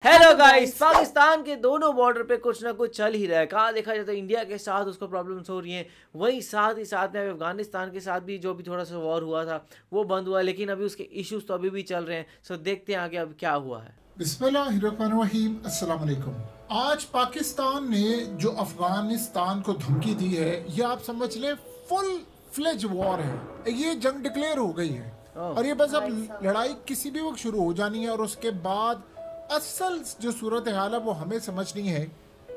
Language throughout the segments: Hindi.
Hello guys. पाकिस्तान के दोनों बॉर्डर पे कुछ ना कुछ चल ही रहा है। कहाँ देखा जाए तो इंडिया के साथ उसको प्रॉब्लम्स हो रही हैं, वहीं साथ ही साथ में अफगानिस्तान के साथ भी जो भी थोड़ा सा वॉर हुआ था वो बंद हुआ, लेकिन अभी उसके इश्यूज तो अभी भी चल रहे हैं। सो देखते हैं आगे अब क्या हुआ है। बिस्मिल्लाहिर्रहमानिर्रहीम, अस्सलाम वालेकुम। आज पाकिस्तान ने जो अफगानिस्तान को धमकी दी है, ये आप समझ लें फुल फ्लेज वॉर है। ये जंग डिक्लेयर हो गई है और ये बस अब लड़ाई किसी भी वक्त शुरू हो जानी है। और उसके बाद असल जो सूरत हाल है वो हमें समझनी है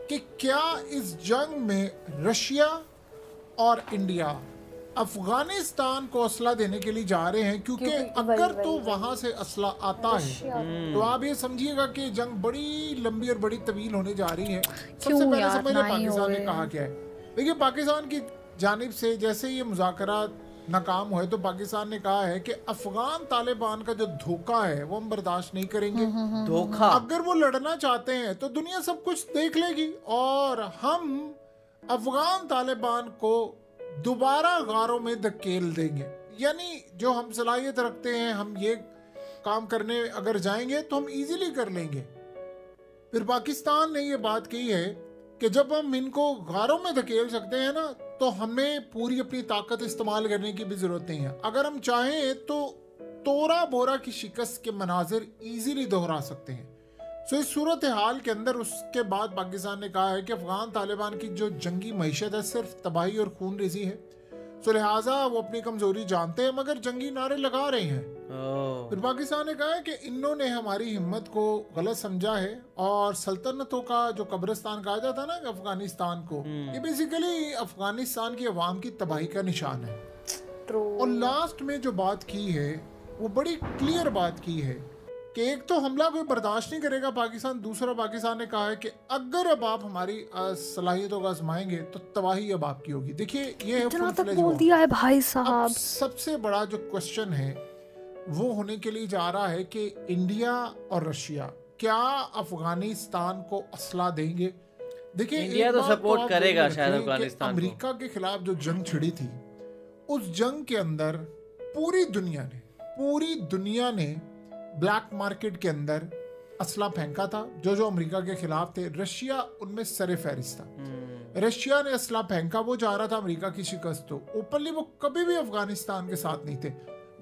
कि क्या इस जंग में रशिया और इंडिया अफगानिस्तान को असला देने के लिए जा रहे हैं, क्योंकि अगर तो वहां से असला आता है तो आप ये समझिएगा कि जंग बड़ी लंबी और बड़ी तवील होने जा रही है। सबसे पहले समझ लें पाकिस्तान ने कहा क्या है। देखिए, पाकिस्तान की जानिब से जैसे ये मुज़ाकरा नाकाम हुए तो पाकिस्तान ने कहा है कि अफगान तालिबान का जो धोखा है वो हम बर्दाश्त नहीं करेंगे। धोखा, अगर वो लड़ना चाहते हैं तो दुनिया सब कुछ देख लेगी और हम अफगान तालिबान को दोबारा गारों में धकेल देंगे। यानी जो हम सलाहियत रखते हैं, हम ये काम करने अगर जाएंगे तो हम इजीली कर लेंगे। फिर पाकिस्तान ने ये बात कही है कि जब हम इनको गारों में धकेल सकते हैं ना, तो हमें पूरी अपनी ताकत इस्तेमाल करने की भी जरूरत नहीं है। अगर हम चाहें तो तोरा बोरा की शिकस्त के मनाजिर इजीली दोहरा सकते हैं। सो इस सूरत हाल के अंदर उसके बाद पाकिस्तान ने कहा है कि अफगान तालिबान की जो जंगी मईशत है सिर्फ तबाही और खून रेजी है। सो लिहाजा वो अपनी कमजोरी जानते हैं मगर जंगी नारे लगा रहे हैं। फिर पाकिस्तान ने कहा है कि इन्होंने हमारी हिम्मत को गलत समझा है और सल्तनतों का जो कब्रिस्तान कहा जाता है ना अफगानिस्तान को, ये बेसिकली अफगानिस्तान की अवाम की तबाही का निशान है। और लास्ट में जो बात की है वो बड़ी क्लियर बात की है कि एक तो हमला कोई बर्दाश्त नहीं करेगा पाकिस्तान, दूसरा पाकिस्तान ने कहा है कि अगर अब आप हमारी सलाहियतों का आजमाएंगे तो तबाही अब आपकी होगी। देखिए, ये है फुल फ्लेज बोल दिया है भाई साहब। सबसे बड़ा जो क्वेश्चन है वो होने के लिए जा रहा है कि इंडिया और रशिया क्या अफगानिस्तान को असला देंगे। देखिए, इंडिया तो सपोर्ट करेगा शायद अफगानिस्तान को। अमेरिका के खिलाफ जो जंग छिड़ी थी, उस जंग के अंदर पूरी दुनिया ने ब्लैक मार्केट के अंदर असला फेंका था जो अमेरिका के खिलाफ थे। रशिया उनमें सरे फहरिस्त था। रशिया ने असला फेंका, वो जा रहा था अमेरिका की शिकस्त। तो ओपनली वो कभी भी अफगानिस्तान के साथ नहीं थे।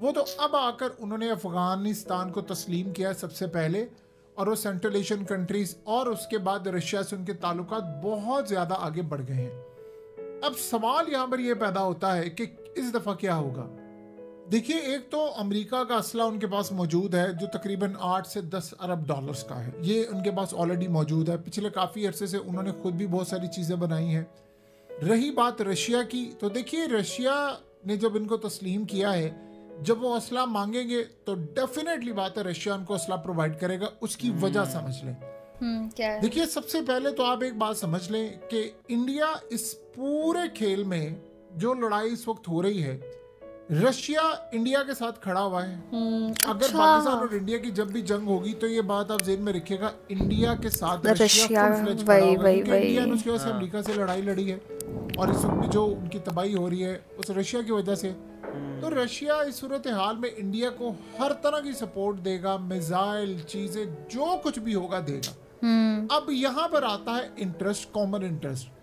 वो तो अब आकर उन्होंने अफगानिस्तान को तस्लीम किया सबसे पहले, और वो सेंट्रल एशियन कंट्रीज और उसके बाद रशिया से उनके ताल्लुकात बहुत ज्यादा आगे बढ़ गए हैं। अब सवाल यहाँ पर यह पैदा होता है कि इस दफा क्या होगा। देखिए, एक तो अमेरिका का असला उनके पास मौजूद है जो तकरीबन 8 से 10 अरब डॉलर्स का है। ये उनके पास ऑलरेडी मौजूद है। पिछले काफ़ी अरसे से उन्होंने खुद भी बहुत सारी चीज़ें बनाई हैं। रही बात रशिया की, तो देखिए रशिया ने जब इनको तस्लीम किया है, जब वो असला मांगेंगे तो डेफिनेटली बात है रशिया उनको असला प्रोवाइड करेगा। उसकी वजह समझ लें। क्या है? देखिए, सबसे पहले तो आप एक बात समझ लें कि इंडिया इस पूरे खेल में जो लड़ाई इस वक्त हो रही है, रशिया इंडिया के साथ खड़ा हुआ है। अगर पाकिस्तान और इंडिया की जब भी जंग होगी तो ये बात आप जेहन में रखिएगा, इंडिया के साथ रशिया फुल फ्लेज खड़ा होगा। इंडिया ने उसकी वजह से अमेरिका से लड़ाई लड़ी है और इस वक्त जो उनकी तबाही हो रही है उस रशिया की वजह से। तो रशिया इस सूरत हाल में इंडिया को हर तरह की सपोर्ट देगा, मिसाइल, चीजें, जो कुछ भी होगा देगा। अब यहाँ पर आता है इंटरेस्ट, कॉमन इंटरेस्ट।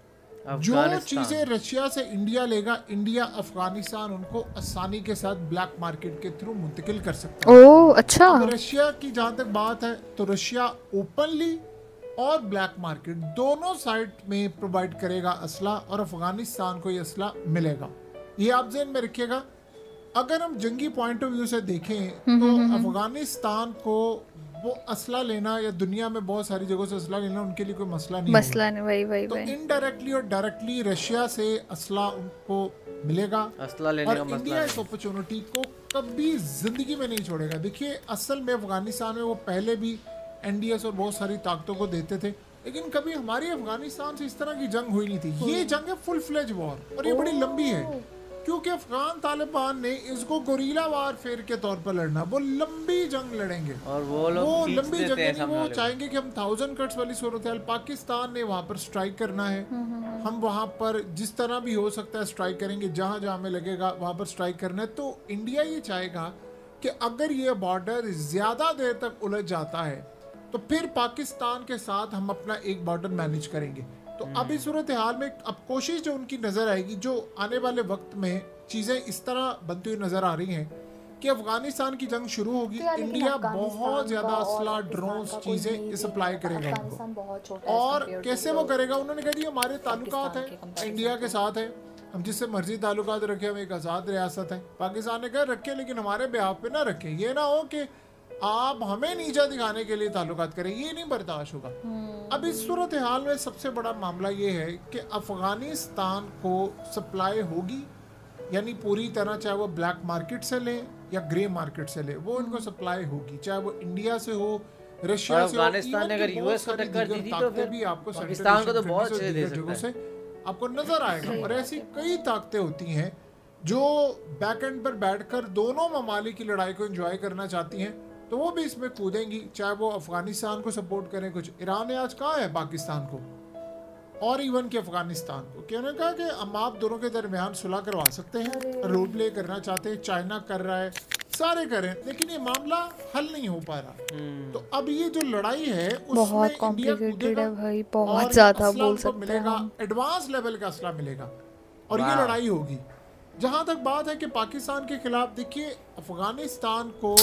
जो चीजें रशिया से इंडिया लेगा, इंडिया अफगानिस्तान उनको आसानी के साथ ब्लैक मार्केट के थ्रू मुंतकिल कर सकता है। ओह अच्छा। अब रशिया की जहां तक बात है तो रशिया ओपनली और ब्लैक मार्केट दोनों साइड में प्रोवाइड करेगा असला, और अफगानिस्तान को ये असला मिलेगा। ये आप ज़हन में रखिएगा। अगर हम जंगी पॉइंट ऑफ व्यू से देखें तो अफगानिस्तान को वो असला लेना या दुनिया में बहुत सारी जगहों से असला लेना उनके लिए कोई मसला नहीं। वही तो इनडायरेक्टली और डायरेक्टली रशिया से असला उनको मिलेगा। असला लेने का मसला इंडिया इस अपॉर्चुनिटी को कभी जिंदगी में नहीं छोड़ेगा। देखिए, असल में अफगानिस्तान में वो पहले भी एनडीएस और बहुत सारी ताकतों को देते थे, लेकिन कभी हमारी अफगानिस्तान से इस तरह की जंग हुई नहीं थी। ये जंग है फुल फ्लेज वॉर और ये बड़ी लंबी है, क्योंकि अफगान तालिबान ने इसको गोरीला वारफेयर के तौर पर लड़ना। वो लंबी जंग लड़ेंगे और वो लंबी जंग नहीं, वो चाहेंगे कि हम 1000 कट्स वाली सूरत हाल, पाकिस्तान ने वहां पर स्ट्राइक करना है। हम वहां पर जिस तरह भी हो सकता है स्ट्राइक करेंगे, जहां जहां हमें लगेगा वहां पर स्ट्राइक करना है। तो इंडिया ये चाहेगा कि अगर ये बॉर्डर ज्यादा देर तक उलझ जाता है तो फिर पाकिस्तान के साथ हम अपना एक बॉर्डर मैनेज करेंगे। तो अब इस सूरत हाल में अब कोशिश जो उनकी नज़र आएगी, जो आने वाले वक्त में चीज़ें इस तरह बनती हुई नज़र आ रही हैं कि अफगानिस्तान की जंग शुरू होगी, इंडिया बहुत ज़्यादा असला, ड्रोन्स, चीज़ें सप्लाई करेगा उनको। और कैसे वो करेगा, उन्होंने कह दिया हमारे ताल्लुकात है इंडिया के साथ है, हम जिससे मर्जी ताल्लुकात रखें, हम एक आज़ाद रियासत है। पाकिस्तान ने कहा रखें लेकिन हमारे बिहाफ पे ना रखें, ये ना हो कि आप हमें नीचा दिखाने के लिए ताल्लुकात करें, ये नहीं बर्दाश्त होगा। अब इस सूरत हाल में सबसे बड़ा मामला ये है कि अफगानिस्तान को सप्लाई होगी, यानी पूरी तरह चाहे वो ब्लैक मार्केट से लें या ग्रे मार्केट से लें, वो इनको सप्लाई होगी, चाहे वो इंडिया से हो, रशिया से हो। अफगानिस्तान ने अगर यूएस को टक्कर दी थी तो फिर भी आपको पाकिस्तान को तो बहुत अच्छे दे सकता है, आपको नजर आएगा। और ऐसी कई ताकतें होती हैं जो बैक एंड पर बैठकर दोनों ममालिक की लड़ाई को एंजॉय करना चाहती हैं, तो वो भी इसमें कूदेंगी, चाहे वो अफगानिस्तान को सपोर्ट करें। कुछ ईरान ने आज कहा है पाकिस्तान को और इवन के अफगानिस्तान को कि उन्होंने कहा कि हम आप दोनों के दरमियान सुलह करवा सकते हैं, रोल प्ले करना चाहते हैं, चाइना कर रहा है, सारे करें, लेकिन ये मामला हल नहीं हो पा रहा। तो अब ये जो लड़ाई है बहुत कॉम्प्लिकेटेड है भाई, बहुत ज्यादा बोल सकते हैं, एडवांस लेवल का असला मिलेगा और ये लड़ाई होगी। जहां तक बात है कि पाकिस्तान के खिलाफ, देखिए अफगानिस्तान को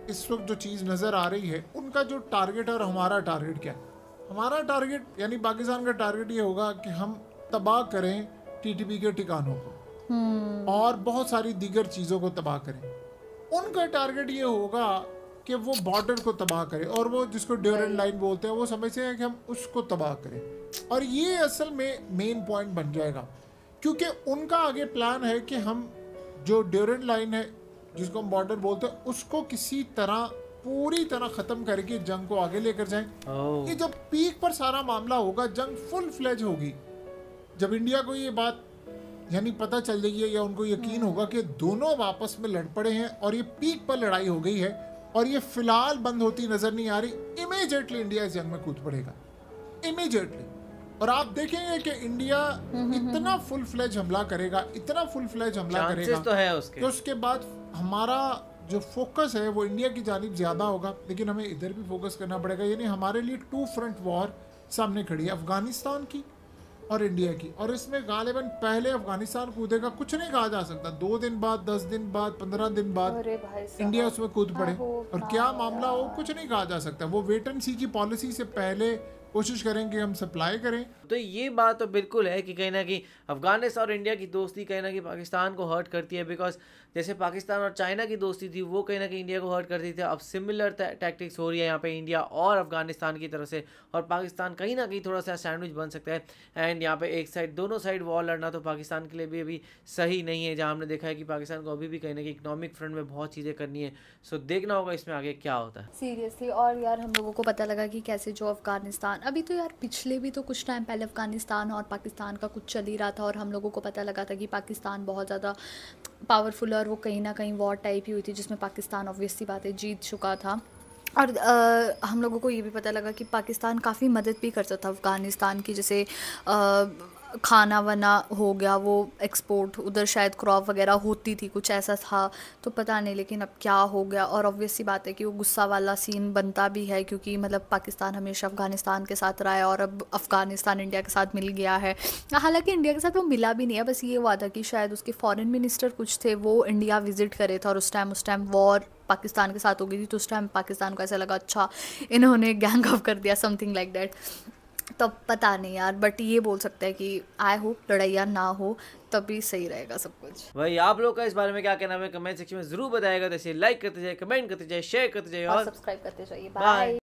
इस वक्त जो चीज़ नज़र आ रही है, उनका जो टारगेट है और हमारा टारगेट क्या है। हमारा टारगेट यानी पाकिस्तान का टारगेट ये होगा कि हम तबाह करें टीटीपी के ठिकानों को और बहुत सारी दीगर चीज़ों को तबाह करें। उनका टारगेट ये होगा कि वो बॉर्डर को तबाह करें, और वो जिसको ड्यूरेंट लाइन बोलते हैं वो समझते हैं कि हम उसको तबाह करें, और ये असल में मेन पॉइंट बन जाएगा, क्योंकि उनका आगे प्लान है कि हम जो ड्यूरेंट लाइन है जिसको हम बॉर्डर बोलते हैं, उसको किसी तरह पूरी तरह खत्म करके जंग को आगे लेकर जाएं। ये जब पीक पर सारा मामला होगा, जंग फुल फ्लेज होगी, जब इंडिया को ये बात यानी पता चल जाएगी या उनको यकीन होगा कि दोनों आपस में लड़ पड़े हैं और ये पीक पर लड़ाई हो गई है और ये फिलहाल बंद होती नजर नहीं आ रही, इमीडिएटली इंडिया इस जंग में कूद पड़ेगा, इमीडिएटली। और आप देखेंगे कि इंडिया इतना फुल फ्लेज हमला करेगा, इतना फुल फ्लेज हमला करेगा तो है उसके। तो उसके बाद हमारा जो फोकस है वो इंडिया की जानिब ज़्यादा होगा, लेकिन हमें इधर भी फोकस करना पड़ेगा। यानी हमारे लिए 2 फ्रंट वॉर सामने खड़ी है, अफगानिस्तान की और इंडिया की, और इसमें गालिबन पहले अफगानिस्तान कूदेगा, कुछ नहीं कहा जा सकता, 2 दिन बाद, 10 दिन बाद, 15 दिन बाद इंडिया उसमें कूद पड़े और क्या मामला हो कुछ नहीं कहा जा सकता। वो वेट एंड सी की पॉलिसी से पहले कोशिश करेंगे हम सप्लाई करें। तो ये बात तो बिल्कुल है कि कहीं ना कहीं अफगानिस्तान और इंडिया की दोस्ती कहीं ना कहीं पाकिस्तान को हर्ट करती है, बिकॉज जैसे पाकिस्तान और चाइना की दोस्ती थी वो कहीं ना कहीं इंडिया को हर्ट करती थी। अब सिमिलर टैक्टिक्स हो रही है यहाँ पे इंडिया और अफगानिस्तान की तरफ से, और पाकिस्तान कहीं ना कहीं थोड़ा सा सैंडविच बन सकता है। एंड यहाँ पे एक साइड, दोनों साइड वॉर लड़ना तो पाकिस्तान के लिए भी अभी सही नहीं है, जहाँ हमने देखा है कि पाकिस्तान को अभी भी कहीं ना कहीं इकोनॉमिक फ्रंट में बहुत चीज़ें करनी है। सो देखना होगा इसमें आगे क्या होता है सीरियसली। और यार हम लोगों को पता लगा कि कैसे जो अफगानिस्तान, अभी तो यार पिछले भी तो कुछ टाइम पहले अफगानिस्तान और पाकिस्तान का कुछ चल ही रहा था, और हम लोगों को पता लगा था कि पाकिस्तान बहुत ज़्यादा पावरफुल है और वो कहीं ना कहीं वॉर टाइप ही हुई थी जिसमें पाकिस्तान ऑब्वियसली बात है जीत चुका था। और हम लोगों को ये भी पता लगा कि पाकिस्तान काफ़ी मदद भी करता था अफ़गानिस्तान की, जैसे खाना वाना हो गया, वो एक्सपोर्ट उधर शायद क्रॉप वगैरह होती थी, कुछ ऐसा था, तो पता नहीं लेकिन अब क्या हो गया। और ऑब्वियसली बात है कि वो गुस्सा वाला सीन बनता भी है, क्योंकि मतलब पाकिस्तान हमेशा अफ़गानिस्तान के साथ रहा है और अब अफ़गानिस्तान इंडिया के साथ मिल गया है। हालांकि इंडिया के साथ वो मिला भी नहीं है, बस ये हुआ था कि शायद उसके फॉरेन मिनिस्टर कुछ थे वो इंडिया विज़िट करे थे, और उस टाइम वॉर पाकिस्तान के साथ हो गई थी, तो उस टाइम पाकिस्तान को ऐसा लगा अच्छा इन्होंने गैंग अप कर दिया, समथिंग लाइक दैट। तो पता नहीं यार, बट ये बोल सकते हैं कि आई होप लड़ाइयाँ ना हो, तभी सही रहेगा सब कुछ। भाई आप लोग का इस बारे में क्या कहना है कमेंट सेक्शन में जरूर बताएगा। तो इसे लाइक करते जाइए, कमेंट करते जाइए, शेयर करते जाइए और सब्सक्राइब करते जाइए। बाय।